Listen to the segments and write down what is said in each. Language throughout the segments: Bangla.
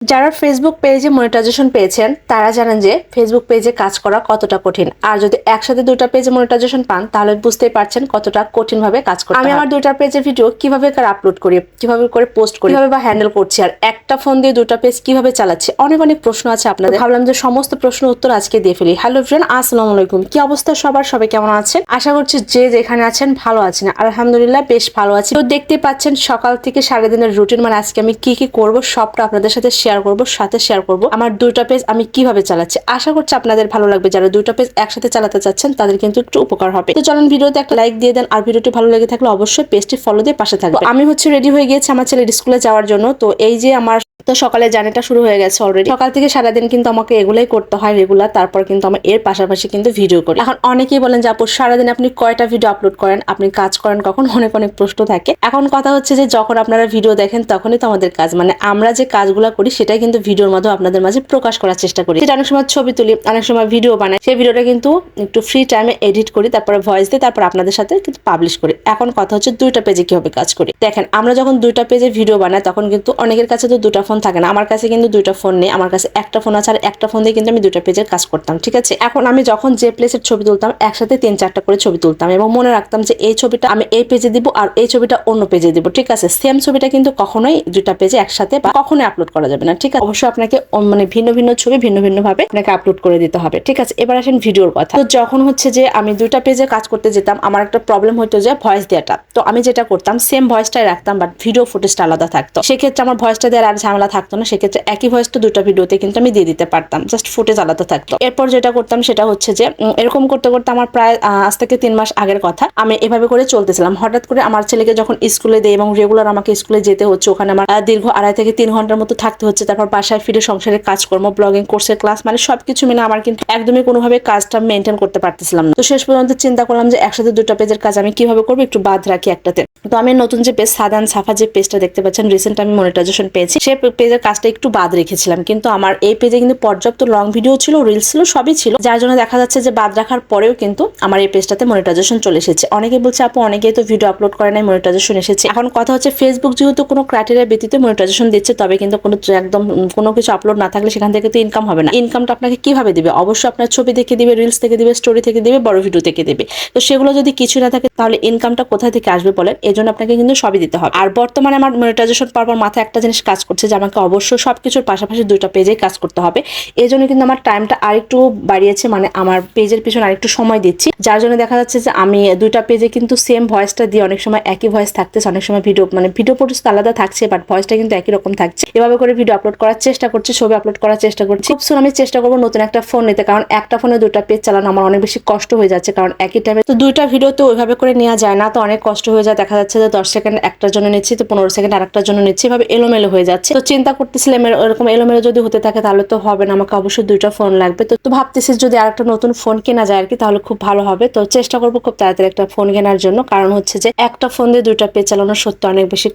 যারা ফেসবুক পেজে মনিটাইজেশন পেয়েছেন তারা জানেন যে ফেসবুক পেজে কাজ করা কতটা কঠিন। আর যদি একসাথে দুইটা পেজে মনিটাইজেশন পান তাহলে বুঝতেই পারছেন কতটা কঠিন ভাবে কাজ করতে হয়। আমি আমার দুইটা পেজের ভিডিও কিভাবে আপলোড করি, কিভাবে করে পোস্ট করি, কিভাবে বা হ্যান্ডেল করছি, আর একটা ফোন দিয়ে দুটো পেজ কিভাবে চালাচ্ছি, অনেক অনেক প্রশ্ন আছে আপনাদের। ভাবলাম যে সমস্ত প্রশ্ন উত্তর আজকে দিয়ে ফেলি। হ্যালো ফ্রেন্ড, আসসালামু আলাইকুম। কি অবস্থা সবাই কেমন আছেন? আশা করছি যে যেখানে আছেন ভালো আছেন। আলহামদুলিল্লাহ বেশ ভালো আছি। তো দেখতে পাচ্ছেন সকাল থেকে সারাদিনের রুটিন, মানে আজকে আমি কি করব সবটা আপনাদের সাথে শেয়ার করব আমার দুইটা পেজ আমি কিভাবে চালাচ্ছি। আশা করছি আপনাদের ভালো লাগবে। যারা দুইটা পেজ একসাথে চালাতে চাচ্ছেন তাদের কিন্তু একটু উপকার হবে। তো চলুন ভিডিওতে একটা লাইক দিয়ে দেন, আর ভিডিওটি ভালো লেগে থাকলে অবশ্যই পেজটি ফলো দিয়ে পাশে থাকবে। আমি রেডি হয়ে গিয়েছি আমার ছেলের স্কুলে যাওয়ার জন্য। তো এই যে আমার তো সকালে জার্নিটা শুরু হয়ে গেছে অলরেডি। সকাল থেকে সারাদিন কিন্তু আমাকে এগুলাই করতে হয় রেগুলার। তারপর কিন্তু আমি এর পাশাপাশি কিন্তু ভিডিও করি। এখন অনেকেই বলেন যে আপু সারাদিন আপনি কয়টা ভিডিও আপলোড করেন, আপনি কাজ করেন কখন, অনেক অনেক প্রশ্ন থাকে। এখন কথা হচ্ছে যে যখন আপনারা ভিডিও দেখেন তখনই তো আমাদের কাজ, মানে আমরা যে কাজগুলো করি সেটাই কিন্তু ভিডিওর মাধ্যমে আপনাদের মাঝে প্রকাশ করার চেষ্টা করি। সেটা অনেক সময় ছবি তুলি, অনেক সময় ভিডিও বানাই। সেই ভিডিওটা কিন্তু একটু ফ্রি টাইমে এডিট করি, তারপরে ভয়েস দিই, তারপর আপনাদের সাথে কিন্তু পাবলিশ করি। এখন কথা হচ্ছে দুইটা পেজে কিভাবে কাজ করি। দেখেন, আমরা যখন দুইটা পেজে ভিডিও বানাই তখন কিন্তু অনেকের কাছে তো দুটা ফোন থাকে না। আমার কাছে কিন্তু দুইটা ফোন নেই, আমার কাছে একটা ফোন আছে। আর একটা ফোন দিয়ে কিন্তু আমি দুইটা পেজের কাজ করতাম, ঠিক আছে। এখন আমি যখন যে প্লেসের ছবি তুলতাম একসাথে 3-4টা করে ছবি তুলতাম এবং মনে রাখতাম যে এই ছবিটা আমি এই পেজে দিব আর এই ছবিটা অন্য পেজে দিব, ঠিক আছে। সেম ছবিটা কিন্তু কখনোই দুইটা পেজে একসাথে বা কখনোই আপলোড করা যাবে না, ঠিক আছে। অবশ্যই আপনাকে মানে ভিন্ন ভিন্ন ছবি ভিন্ন ভিন্ন ভাবে আপনাকে আপলোড করে দিতে হবে, ঠিক আছে। এবার আসেন ভিডিওর কথা। তো যখন হচ্ছে যে আমি দুইটা পেজে কাজ করতে যেতাম আমার একটা প্রবলেম হতো যে ভয়েস দেওয়াটা। তো আমি যেটা করতাম সেম ভয়েসটাই রাখতাম, বাট ভিডিও ফুটেজটা আলাদা থাকতো। সেক্ষেত্রে আমার ভয়েসটা দেওয়ার আর ঝামেলা থাকতো না। সেক্ষেত্রে একই ভয়েসটা দুটো ভিডিওতে কিন্তু আমি দিয়ে দিতে পারতাম, জাস্ট ফুটেজ আলাদা থাকতো। এরপর যেটা করতাম সেটা হচ্ছে যে এরকম করতে করতে আমার প্রায় আজ থেকে 3 মাস আগের কথা, আমি এভাবে করে চলতেছিলাম। হঠাৎ করে আমার ছেলেকে যখন স্কুলে দেই এবং রেগুলার আমাকে স্কুলে যেতে হচ্ছে, ওখানে আমার দীর্ঘ 2.5 থেকে 3 ঘন্টার মতো থাকতে হচ্ছে। তারপর বাসায় ফিরে সংসারের কাজকর্ম, ব্লগিং কোর্সের ক্লাস, মানে সবকিছু মিলে আমার কিন্তু একদমই কোনোভাবে কাজটা মেনটেন করতে পারতেছিলাম না। তো শেষ পর্যন্ত চিন্তা করলাম যে একসাথে দুটো পেজের কাজ আমি কিভাবে করবো, একটু বাদ রাখি একটাতে। তো আমি নতুন যে পেজ সাদান সাফা যে পেজটা দেখতে পাচ্ছেন, রিসেন্ট আমি মনিটাইজেশন পেয়েছি, সেই পেজের কাজটা একটু বাদ রেখেছিলাম। কিন্তু আমার এই পেজে কিন্তু পর্যাপ্ত লং ভিডিও ছিল, রিলস ছিল, সবই ছিল, যার জন্য দেখা যাচ্ছে যে বাদ রাখার পরেও কিন্তু আমার এই পেজটাতে মনিটাইজেশন চলে এসেছে। অনেকে বলছে আপু অনেকেই তো ভিডিও আপলোড করে নাই মনিটাইজেশন এসেছে। এখন কথা হচ্ছে ফেসবুক যেহেতু কোনো ক্রাইটেরিয়া ব্যতীত মনিটাইজেশন দিচ্ছে, তবে কিন্তু কোনো একদম কোনো কিছু আপলোড না থাকলে সেখান থেকে তো ইনকাম হবে না। ইনকামটা আপনাকে কিভাবে দিবে? অবশ্যই আপনার ছবি থেকে দিবে, রিলস থেকে দিবে, স্টোরি থেকে দিবে, বড় ভিডিও থেকে দিবে। তো সেগুলো যদি কিছু না থাকে তাহলে ইনকামটা কোথা থেকে আসবে বলেন? এই জন্য আপনাকে কিন্তু সবই দিতে হবে। আর বর্তমানে আমার মনিটাইজেশন পাওয়ার পর মাথায় একটা জিনিস কাজ করছে যে আমাকে অবশ্যই সবকিছুর পাশাপাশি দুইটা পেজে কাজ করতে হবে। এই জন্য কিন্তু আমার টাইমটা আরেকটু বাড়িয়েছে, মানে আমার পেজের পিছনে আরেকটু সময় দিচ্ছি, যার জন্য দেখা যাচ্ছে যে আমি দুইটা পেজে কিন্তু সেম ভয়েসটা দিয়ে, অনেক সময় একই ভয়েস থাকতেছে, অনেক সময় ভিডিও ফুটেজ তো আলাদা থাকছে, বাট ভয়েসটা কিন্তু একই রকম থাকছে। এভাবে করে ভিডিও আপলোড করার চেষ্টা করছি, ছবি আপলোড করার চেষ্টা করছি। খুব সুন আমি চেষ্টা করবো নতুন একটা ফোন নিতে, কারণ একটা ফোনে দুইটা পেজ চালানো আমার অনেক বেশি কষ্ট হয়ে যাচ্ছে, কারণ একই টাইমে তো দুইটা ভিডিও তো ওইভাবে করে নেওয়া যায় না, তো অনেক কষ্ট হয়ে যায়। দেখা যাচ্ছে যে 10 সেকেন্ড একটার জন্য নিচ্ছি, তো 15 সেকেন্ড আরেকটার জন্য নিচ্ছি, এভাবে এলোমেলো হয়ে যাচ্ছে। তো চিন্তা করতেছিলাম এরকম এলোমেলো যদি হতে থাকে তাহলে তো হবে না, আমাকে অবশ্যই দুইটা ফোন লাগবে। তো ভাবতেছি যদি আরেকটা নতুন ফোন কেনা যায় আর কি, তাহলে খুব ভালো হবে। তো চেষ্টা করবো খুব তাড়াতাড়ি একটা ফোন কেনার জন্য, কারণ হচ্ছে যে একটা ফোন দিয়ে দুইটা পেজ চালানো সত্যি অনেক বেশি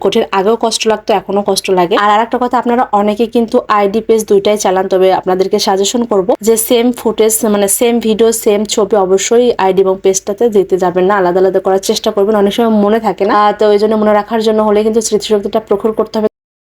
কঠিন। আগেও কষ্ট লাগতো, এখনো কষ্ট লাগে। আর আরেকটা কথা, আপনারা অনেকে কিন্তু আইডি পেজ দুইটাই চালান, তবে আপনাদেরকে সাজেশন করবো যে সেম ফুটেজ মানে সেম ভিডিও সেম ছবি অবশ্যই আইডি এবং পেজটাতে দিতে যাবেন না, আলাদা আলাদা করার চেষ্টা করবেন। অনেক সময় মনে থাকে না, তো ওই জন্য মনে রাখার জন্য হলে কিন্তু স্মৃতিশক্তিটা প্রখর করতে হবে।